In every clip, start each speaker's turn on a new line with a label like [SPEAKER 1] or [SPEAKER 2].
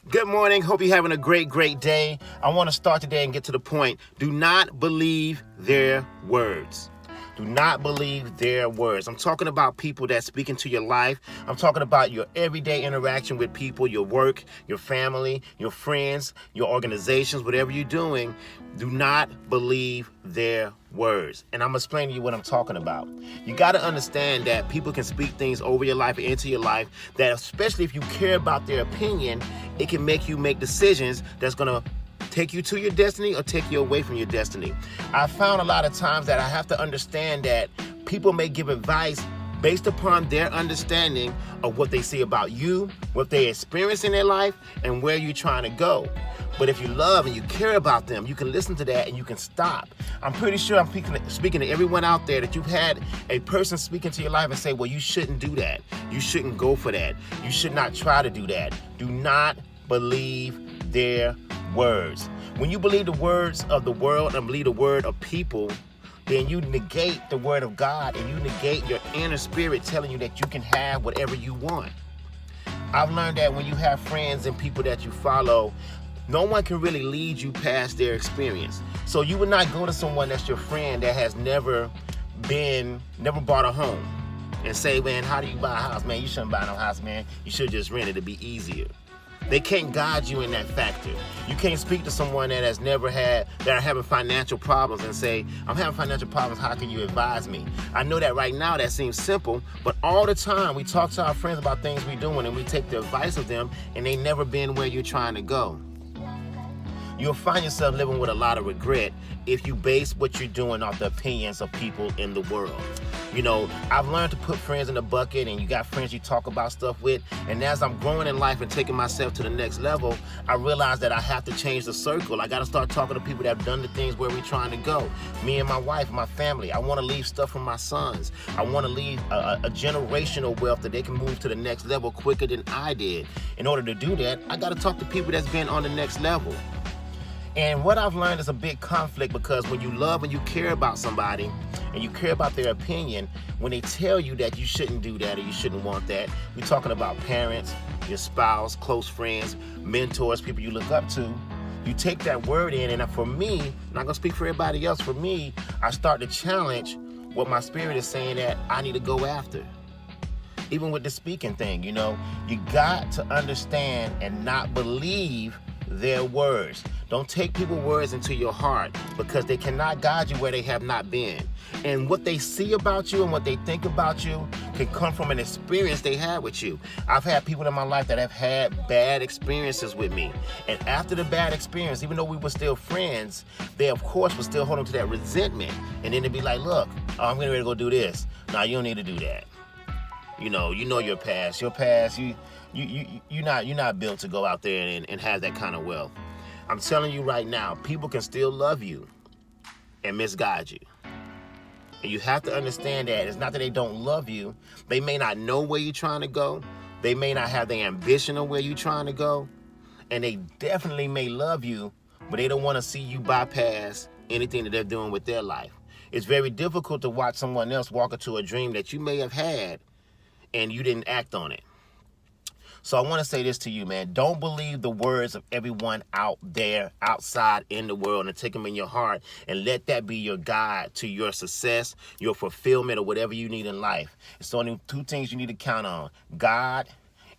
[SPEAKER 1] Good morning. Hope you're having a great day. I want to start today and get to the point. Do not believe their words. Do not believe their words. I'm talking about people that speak into your life. I'm talking about your everyday interaction with people, your work, your family, your friends, your organizations, whatever you're doing. Do not believe their words. And I'm going to explain to you what I'm talking about. You got to understand that people can speak things over your life, into your life, that especially if you care about their opinion, it can make you make decisions that's going to take you to your destiny or take you away from your destiny. I found a lot of times that I have to understand that people may give advice based upon their understanding of what they see about you, what they experience in their life, and where you're trying to go. But if you love and you care about them, you can listen to that and you can stop. I'm pretty sure I'm speaking to everyone out there that you've had a person speak into your life and say, well, you shouldn't do that. You shouldn't go for that. You should not try to do that. Do not believe their words. When you believe the words of the world and believe the word of people, then you negate the word of God and you negate your inner spirit telling you that you can have whatever you want. I've learned that when you have friends and people that you follow, no one can really lead you past their experience. So you would not go to someone that's your friend that has never bought a home and say, man, how do you buy a house? Man, you shouldn't buy no house, man. You should just rent it to be easier. They can't guide you in that factor. You can't speak to someone that are having financial problems and say, I'm having financial problems, how can you advise me? I know that right now that seems simple, but all the time we talk to our friends about things we're doing and we take the advice of them and they never been where you're trying to go. You'll find yourself living with a lot of regret if you base what you're doing off the opinions of people in the world. You know, I've learned to put friends in the bucket, and you got friends you talk about stuff with, and as I'm growing in life and taking myself to the next level, I realize that I have to change the circle. I got to start talking to people that have done the things where we're trying to go. Me and my wife, my family. I want to leave stuff for my sons. I want to leave a generational wealth that they can move to the next level quicker than I did. In order to do that, I got to talk to people that's been on the next level. And what I've learned is a big conflict, because when you love and you care about somebody and you care about their opinion, when they tell you that you shouldn't do that or you shouldn't want that, we're talking about parents, your spouse, close friends, mentors, people you look up to. You take that word in, and for me, I'm not going to speak for everybody else, for me, I start to challenge what my spirit is saying that I need to go after. Even with the speaking thing, you know, you got to understand and not believe their words. Don't take people's words into your heart, because they cannot guide you where they have not been. And what they see about you and what they think about you can come from an experience they had with you. I've had people in my life that have had bad experiences with me. And after the bad experience, even though we were still friends, they of course were still holding to that resentment. And then they'd be like, look, I'm getting ready to go do this. No, you don't need to do that. You know your past. Your past, you're not built to go out there and have that kind of wealth. I'm telling you right now, people can still love you and misguide you. And you have to understand that it's not that they don't love you. They may not know where you're trying to go. They may not have the ambition of where you're trying to go. And they definitely may love you, but they don't want to see you bypass anything that they're doing with their life. It's very difficult to watch someone else walk into a dream that you may have had and you didn't act on it. So I want to say this to you, man. Don't believe the words of everyone out there, outside in the world, and take them in your heart and let that be your guide to your success, your fulfillment, or whatever you need in life. It's only two things you need to count on: God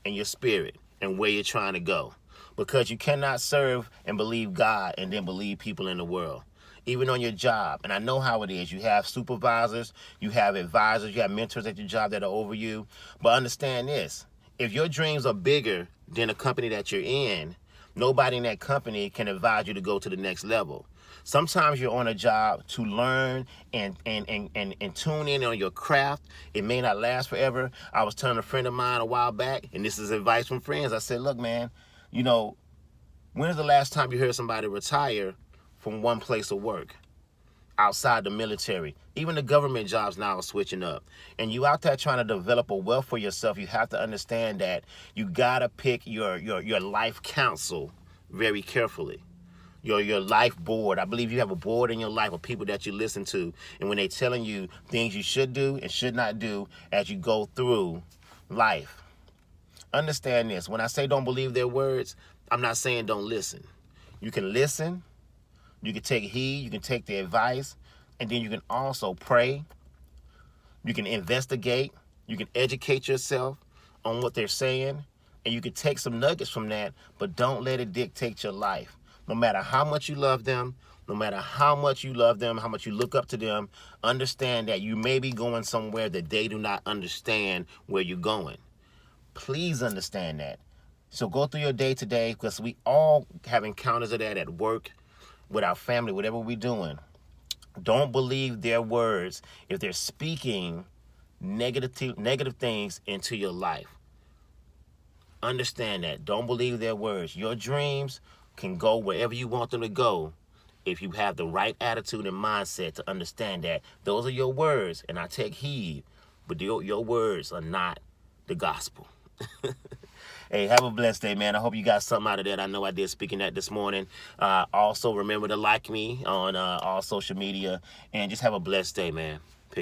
[SPEAKER 1] and your spirit and where you're trying to go. Because you cannot serve and believe God and then believe people in the world. Even on your job, and I know how it is. You have supervisors, you have advisors, you have mentors at your job that are over you. But understand this. If your dreams are bigger than the company that you're in, nobody in that company can advise you to go to the next level. Sometimes you're on a job to learn and tune in on your craft. It may not last forever. I was telling a friend of mine a while back, and this is advice from friends. I said, look, man, you know, when is the last time you heard somebody retire from one place of work? Outside the military. Even the government jobs now are switching up. And you out there trying to develop a wealth for yourself, you have to understand that you gotta pick your life counsel very carefully. Your life board. I believe you have a board in your life of people that you listen to. And when they're telling you things you should do and should not do as you go through life. Understand this. When I say don't believe their words, I'm not saying don't listen. You can listen, you can take heed, you can take the advice, and then you can also pray. You can investigate, you can educate yourself on what they're saying, and you can take some nuggets from that, but don't let it dictate your life. No matter how much you love them, no matter how much you love them, how much you look up to them, understand that you may be going somewhere that they do not understand where you're going. Please understand that. So go through your day today, because we all have encounters of that at work, with our family, whatever we're doing. Don't believe their words if they're speaking negative things into your life. Understand that. Don't believe their words. Your dreams can go wherever you want them to go if you have the right attitude and mindset to understand that those are your words, and I take heed, but your words are not the gospel. Hey, have a blessed day, man. I hope you got something out of that. I know I did, speaking that this morning. Also, remember to like me on all social media, and just have a blessed day, man. Peace.